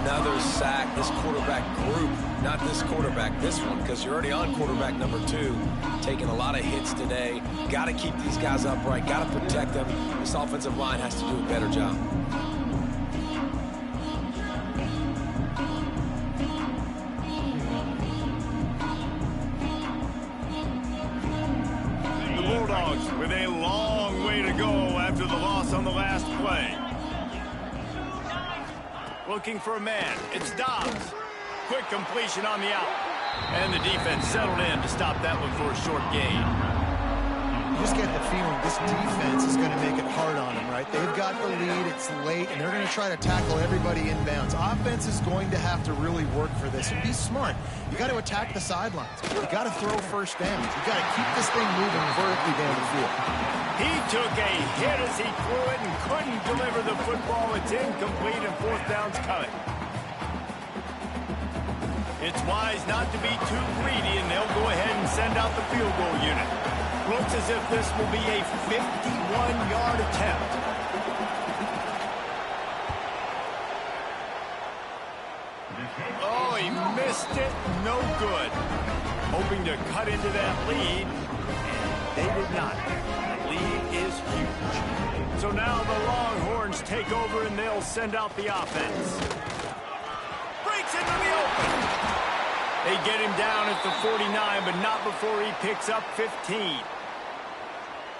Another sack. This quarterback group, not this quarterback, this one, because you're already on quarterback number 2, taking a lot of hits today. Got to keep these guys upright, got to protect them. This offensive line has to do a better job. The Bulldogs with a long way to go after the loss on the last play. Looking for a man. It's Dobbs. Quick completion on the out. And the defense settled in to stop that one for a short gain. You just get the feeling this defense is going to make it hard on them, right? They've got the lead, it's late, and they're going to try to tackle everybody inbounds. Offense is going to have to really work for this and be smart. You got to attack the sidelines. You got to throw first downs. You got to keep this thing moving vertically down the field. He took a hit as he threw it and couldn't deliver the football. It's incomplete and 4th down's coming. It's wise not to be too greedy, and they'll go ahead and send out the field goal unit. Looks as if this will be a 51-yard attempt. Oh, he missed it. No good. Hoping to cut into that lead, and they did not. The lead is huge. So now the Longhorns take over, and they'll send out the offense. Breaks into the open. They get him down at the 49, but not before he picks up 15.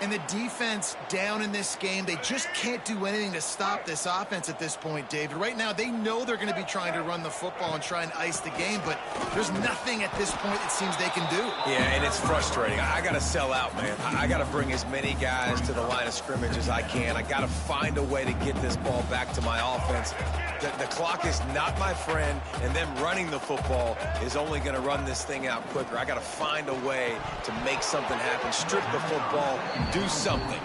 And the defense down in this game, they just can't do anything to stop this offense at this point, David. Right now, they know they're going to be trying to run the football and try and ice the game, but there's nothing at this point it seems they can do. Yeah, and it's frustrating. I got to sell out, man. I got to bring as many guys to the line of scrimmage as I can. I got to find a way to get this ball back to my offense. The clock is not my friend, and them running the football is only going to run this thing out quicker. I got to find a way to make something happen, strip the football, do something.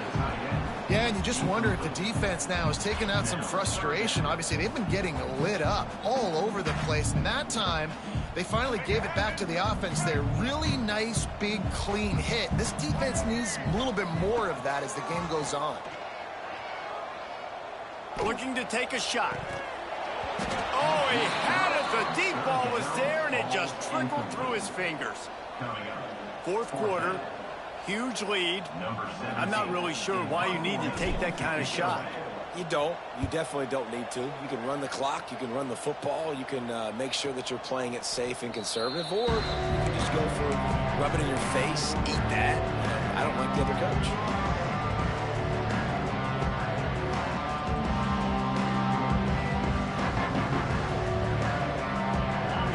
Yeah, and you just wonder if the defense now has taken out some frustration. Obviously, they've been getting lit up all over the place, and that time they finally gave it back to the offense there. Really nice, big, clean hit. This defense needs a little bit more of that as the game goes on. Looking to take a shot. Oh, he had it. The deep ball was there, and it just trickled through his fingers. Fourth quarter, huge lead. I'm not really sure why you need to take that kind of shot. You don't. You definitely don't need to. You can run the clock. You can run the football. You can make sure that you're playing it safe and conservative, or you can just go for rub it in your face, eat that. I don't like the other coach.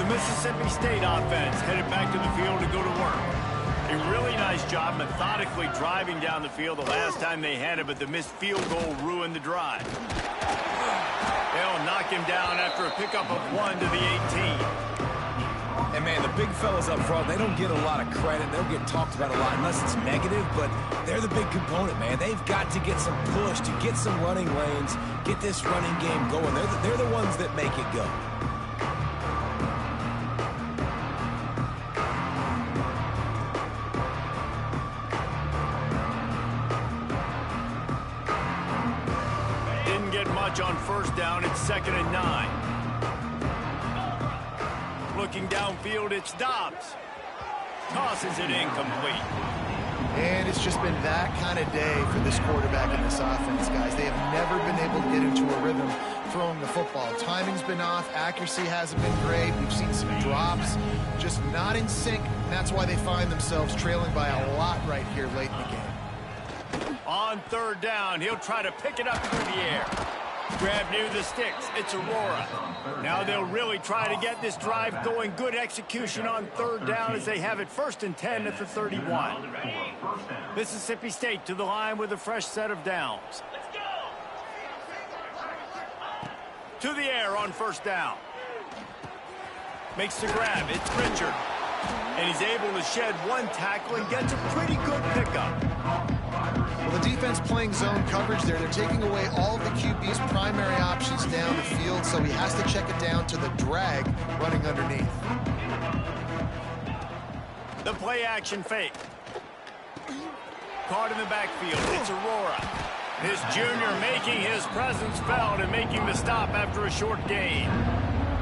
Mississippi State offense headed back to the field to go to work. A really nice job methodically driving down the field the last time they had it, but the missed field goal ruined the drive. They'll knock him down after a pickup of 1 to the 18. And, man, the big fellas up front, they don't get a lot of credit. They don't get talked about a lot unless it's negative, but they're the big component, man. They've got to get some push, to get some running lanes, get this running game going. They're the ones that make it go. On first down, it's 2nd and 9. Looking downfield, it's Dobbs. Tosses it incomplete. And it's just been that kind of day for this quarterback and this offense, guys. They have never been able to get into a rhythm throwing the football. Timing's been off. Accuracy hasn't been great. We've seen some drops, just not in sync. And that's why they find themselves trailing by a lot right here late in the game. On third down, he'll try to pick it up through the air. Grab near the sticks. It's Aurora. Now they'll really try to get this drive going. Good execution on third down as they have it 1st and 10 at the 31. Mississippi State to the line with a fresh set of downs. To the air on first down. Makes the grab. It's Richard. And he's able to shed one tackle and gets a pretty good pickup. Well, the defense playing zone coverage there. They're taking away all of the QB's primary options down the field, so he has to check it down to the drag running underneath. The play action fake. Caught in the backfield. It's Aurora. This junior making his presence felt and making the stop after a short gain.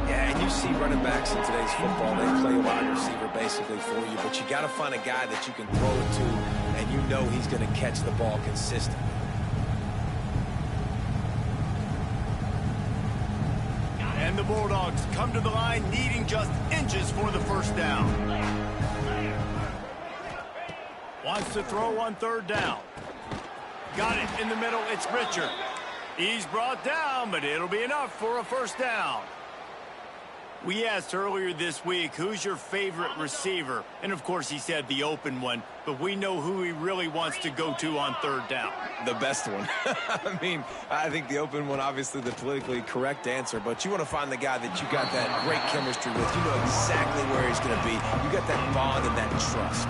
Yeah, and you see running backs in today's football, they play wide receiver basically for you, but you got to find a guy that you can throw it to, and you know he's going to catch the ball consistently. And the Bulldogs come to the line needing just inches for the first down. Wants to throw on third down. Got it in the middle. It's Richard. He's brought down, but it'll be enough for a first down. We asked earlier this week, who's your favorite receiver? And, of course, he said the open one, but we know who he really wants to go to on third down. The best one. I mean, I think the open one, obviously the politically correct answer, but you want to find the guy that you got that great chemistry with. You know exactly where he's going to be. You got that bond and that trust.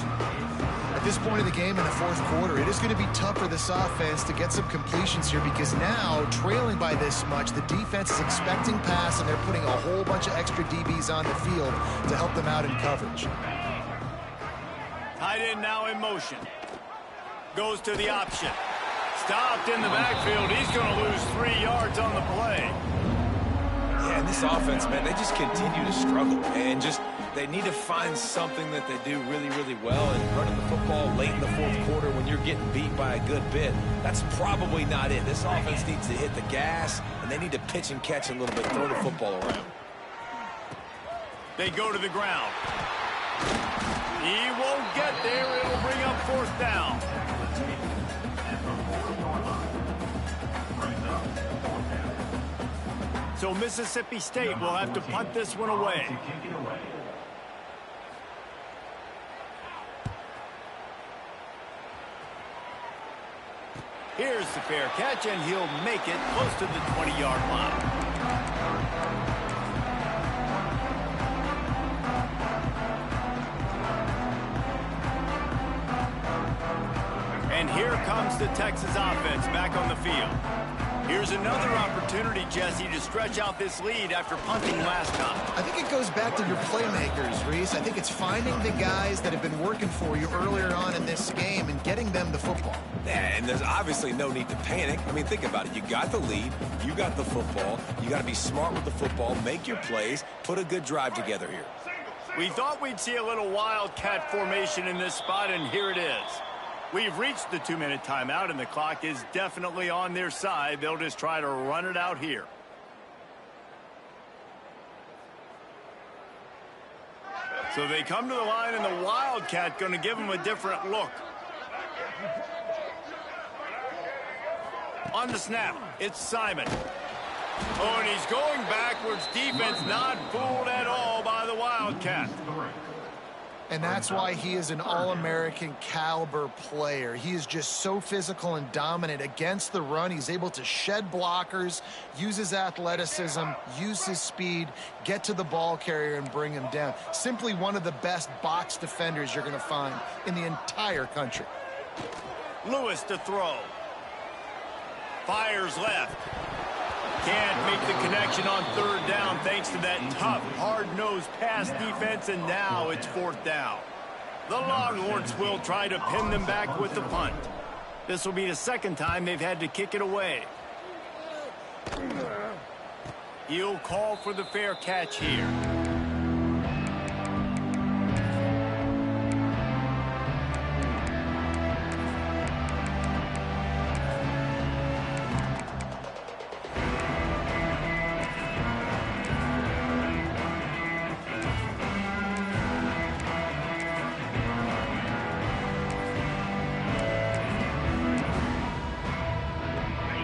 At this point of the game in the fourth quarter, it is going to be tough for this offense to get some completions here because now, trailing by this much, the defense is expecting pass, and they're putting a whole bunch of extra DBs on the field to help them out in coverage. Tight end now in motion. Goes to the option. Stopped in the backfield. He's going to lose 3 yards on the play. Yeah, and this offense, man, they just continue to struggle. And just, they need to find something that they do really, really well. And running the football late in the fourth quarter when you're getting beat by a good bit, that's probably not it. This offense needs to hit the gas, and they need to pitch and catch a little bit, throw the football around. They go to the ground. He won't get there. It'll bring up fourth down. So Mississippi State will have to punt this one away. To kick it away. Here's the fair catch, and he'll make it close to the 20-yard line. And here comes the Texas offense back on the field. Here's another opportunity, Jesse, to stretch out this lead after punting last time. I think it goes back to your playmakers, Reese. I think it's finding the guys that have been working for you earlier on in this game and getting them the football. Yeah, and there's obviously no need to panic. I mean, think about it. You got the lead. You got the football. You got to be smart with the football, make your plays, put a good drive together here. We thought we'd see a little wildcat formation in this spot, and here it is. We've reached the 2-minute timeout, and the clock is definitely on their side. They'll just try to run it out here. So they come to the line, and the Wildcat going to give them a different look. On the snap, it's Simon. Oh, and he's going backwards. Defense not fooled at all by the Wildcat. And that's why he is an All-American caliber player. He is just so physical and dominant against the run. He's able to shed blockers, use his athleticism, use his speed, get to the ball carrier and bring him down. Simply one of the best box defenders you're going to find in the entire country. Lewis to throw. Fires left. Can't make the connection on third down thanks to that tough, hard-nosed pass defense, and now it's fourth down. The Longhorns will try to pin them back with the punt. This will be the second time they've had to kick it away. He'll call for the fair catch here.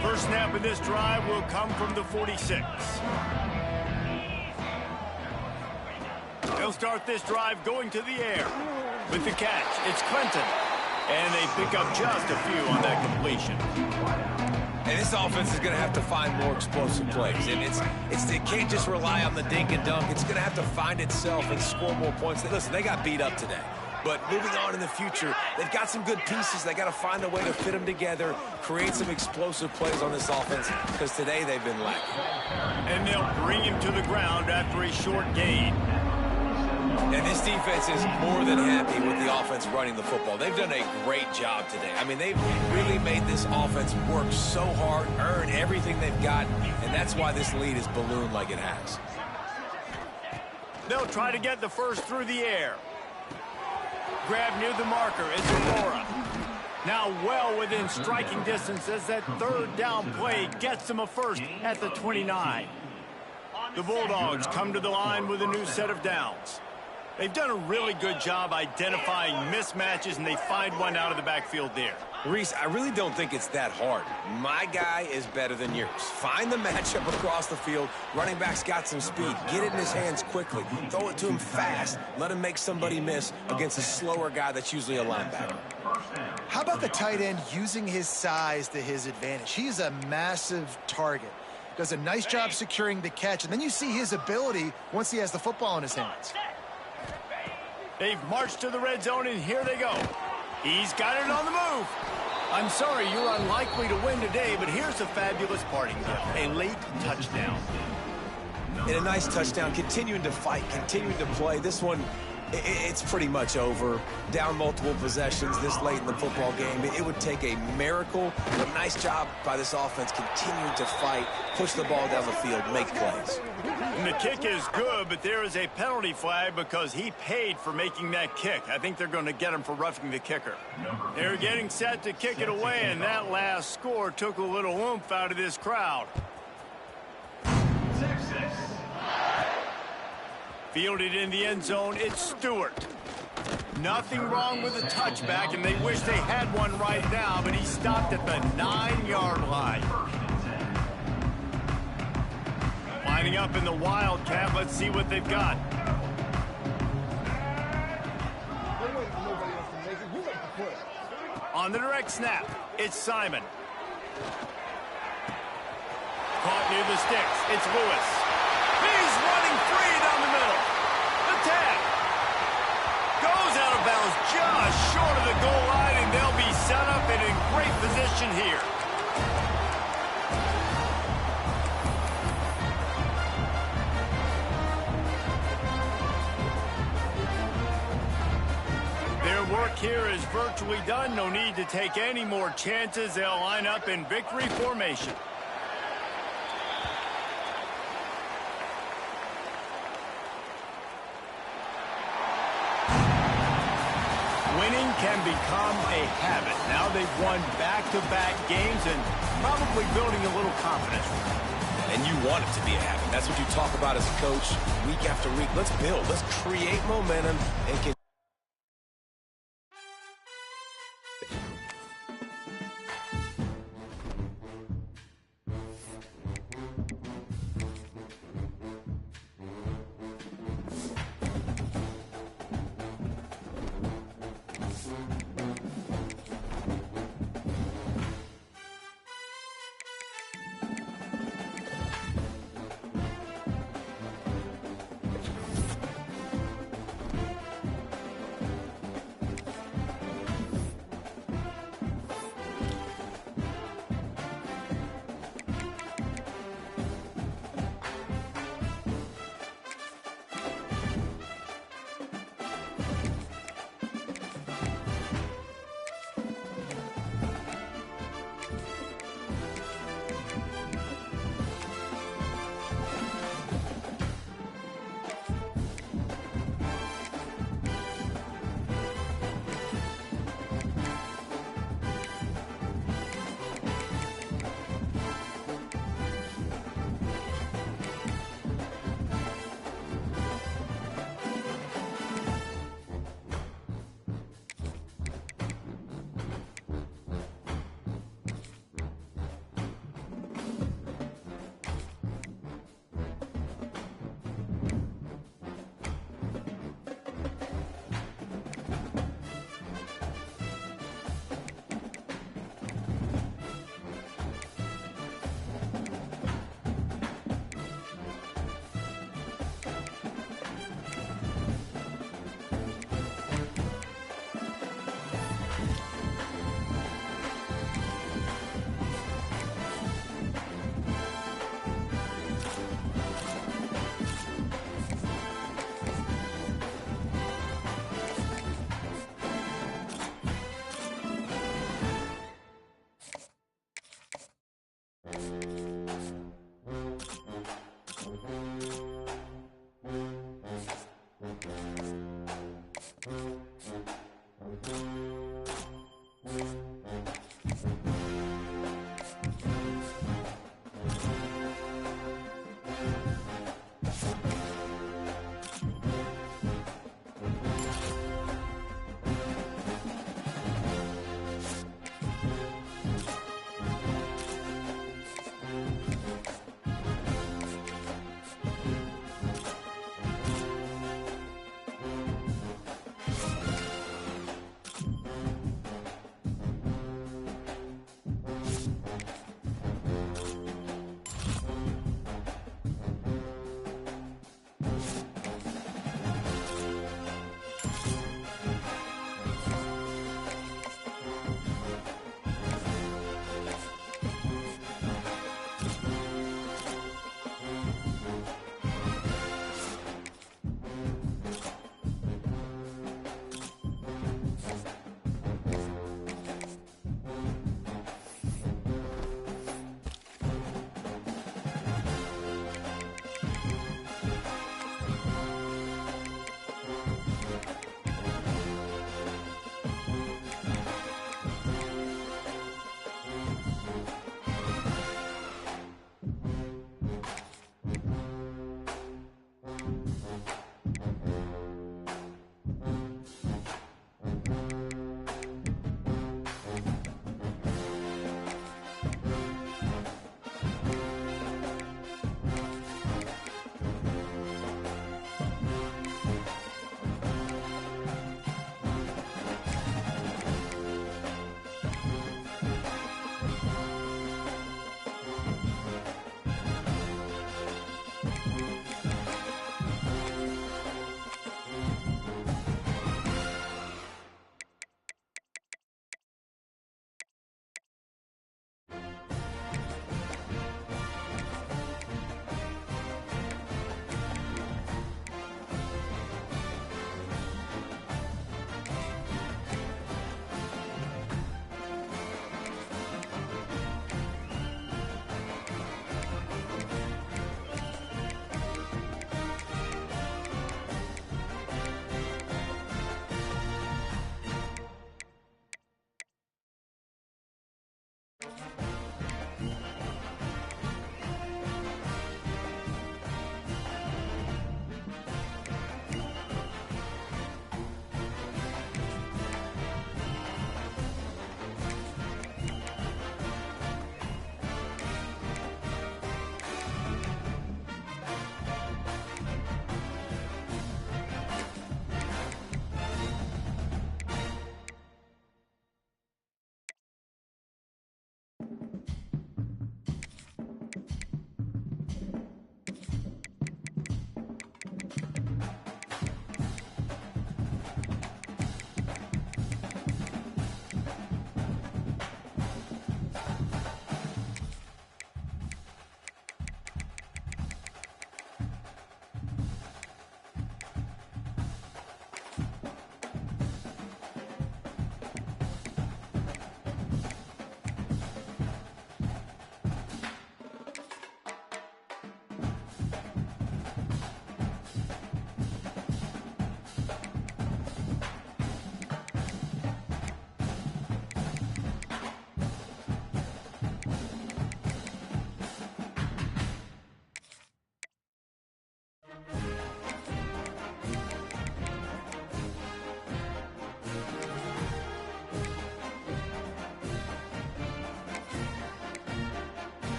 First snap of this drive will come from the 46. They'll start this drive going to the air. With the catch, it's Clinton. And they pick up just a few on that completion. And this offense is going to have to find more explosive plays. And it can't just rely on the dink and dunk. It's going to have to find itself and score more points. Listen, they got beat up today. But moving on in the future, they've got some good pieces. They got to find a way to fit them together, create some explosive plays on this offense, because today they've been lacking. And they'll bring him to the ground after a short gain. And this defense is more than happy with the offense running the football. They've done a great job today. I mean, they've really made this offense work so hard, earn everything they've got, and that's why this lead is ballooned like it has. They'll try to get the first through the air. Grab near the marker, it's Aurora. Now well within striking distance as that third down play gets them a first at the 29. The Bulldogs come to the line with a new set of downs. They've done a really good job identifying mismatches, and they find one out of the backfield there. Reese, I really don't think it's that hard. My guy is better than yours. Find the matchup across the field. Running back's got some speed. Get it in his hands quickly. Throw it to him fast. Let him make somebody miss against a slower guy that's usually a linebacker. How about the tight end using his size to his advantage? He's a massive target. Does a nice job securing the catch, and then you see his ability once he has the football in his hands. They've marched to the red zone, and here they go. He's got it on the move. I'm sorry, you're unlikely to win today, but here's a fabulous parting gift, a late touchdown. And a nice touchdown, continuing to fight, continuing to play. This one, it's pretty much over. Down multiple possessions this late in the football game. It would take a miracle, but a nice job by this offense continuing to fight, push the ball down the field, make plays. And the kick is good, but there is a penalty flag because he paid for making that kick. I think they're going to get him for roughing the kicker. They're getting set to kick it away, and that last score took a little oomph out of this crowd. Fielded in the end zone, it's Stewart. Nothing wrong with the touchback, and they wish they had one right now, but he stopped at the 9-yard line. lining up in the Wildcat. Let's see what they've got. On the direct snap, it's Simon. Caught near the sticks, it's Lewis. He's running free down the middle. The tag. Goes out of bounds just short of the goal line, and they'll be set up and in great position here. Their work here is virtually done. No need to take any more chances. They'll line up in victory formation. Winning can become a habit. Now they've won back-to-back games and probably building a little confidence. And you want it to be a habit. That's what you talk about as a coach week after week. Let's build. Let's create momentum and continue.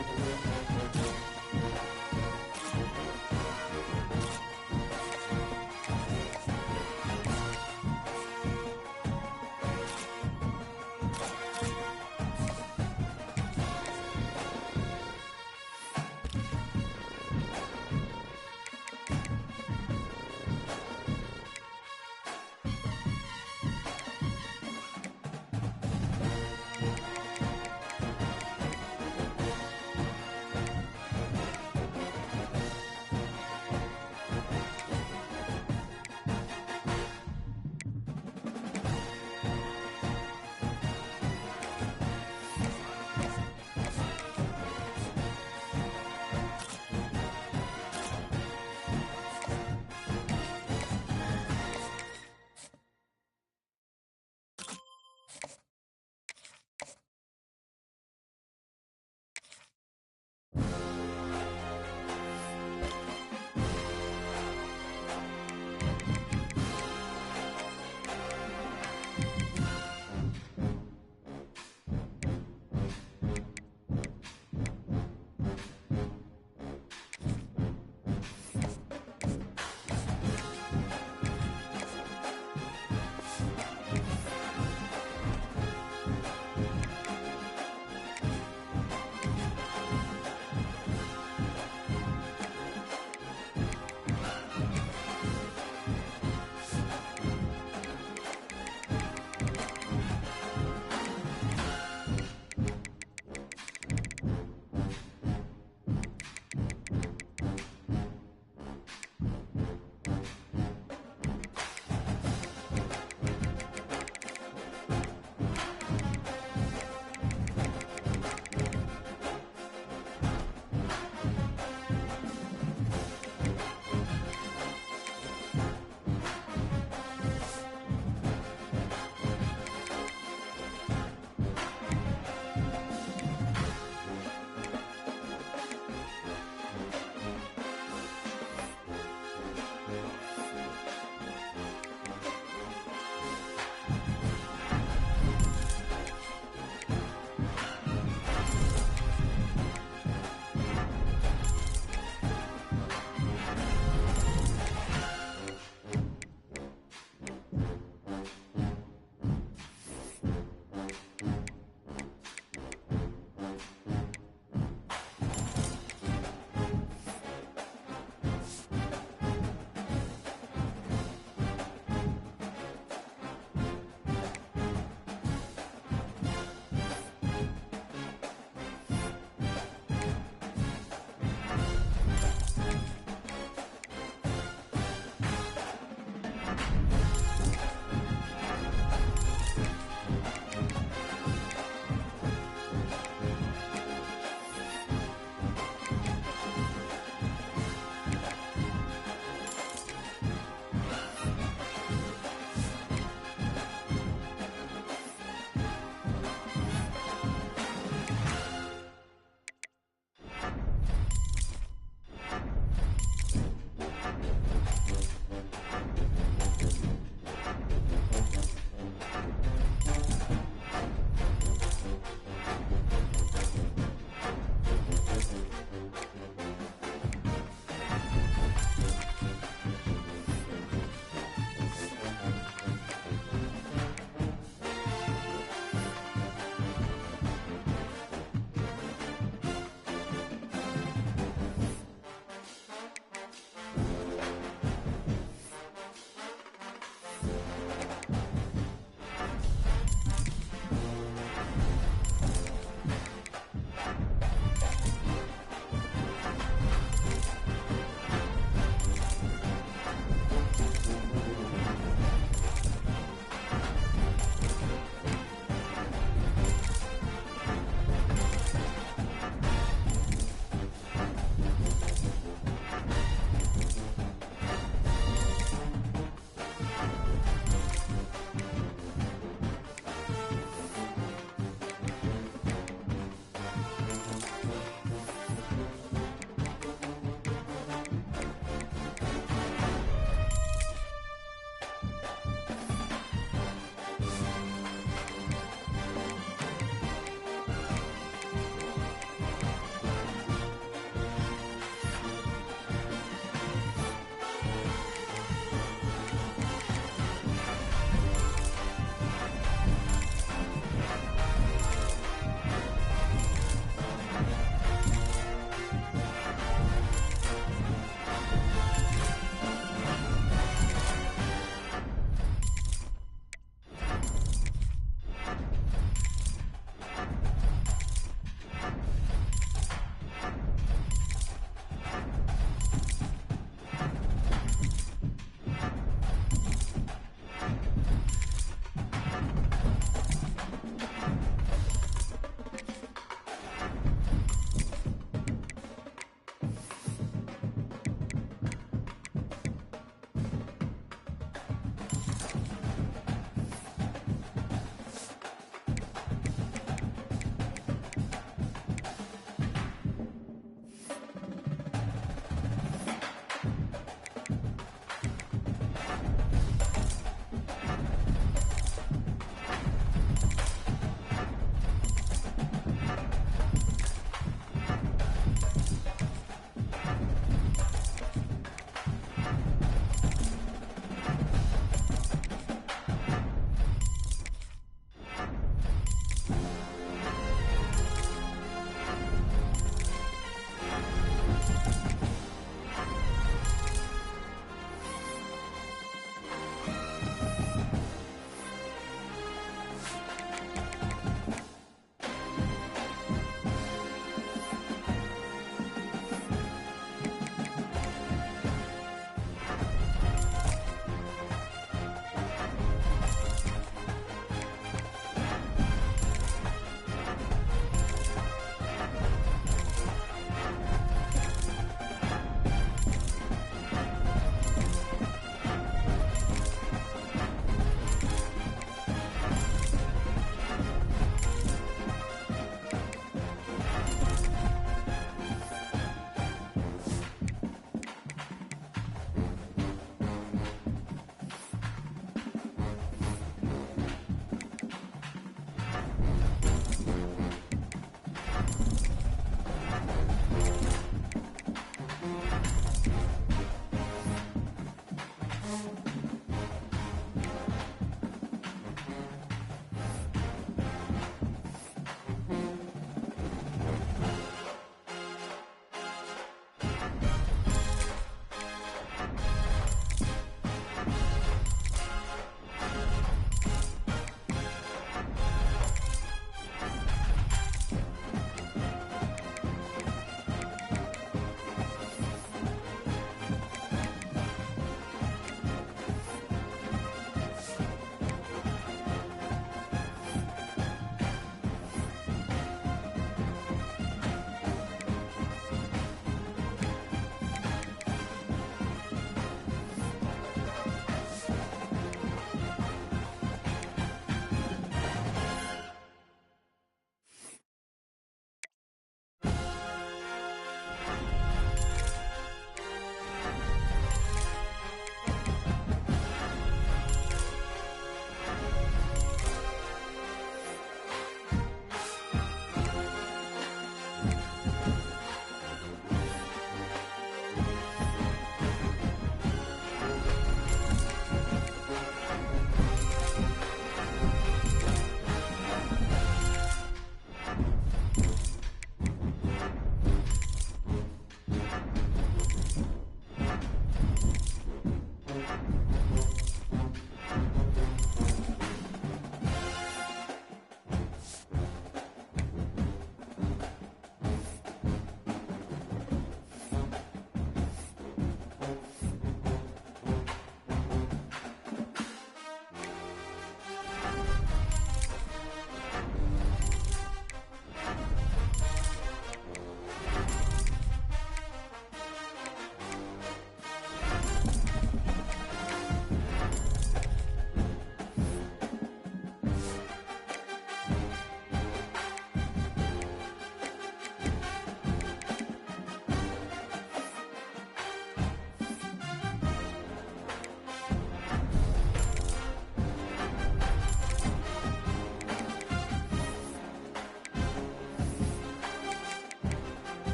it.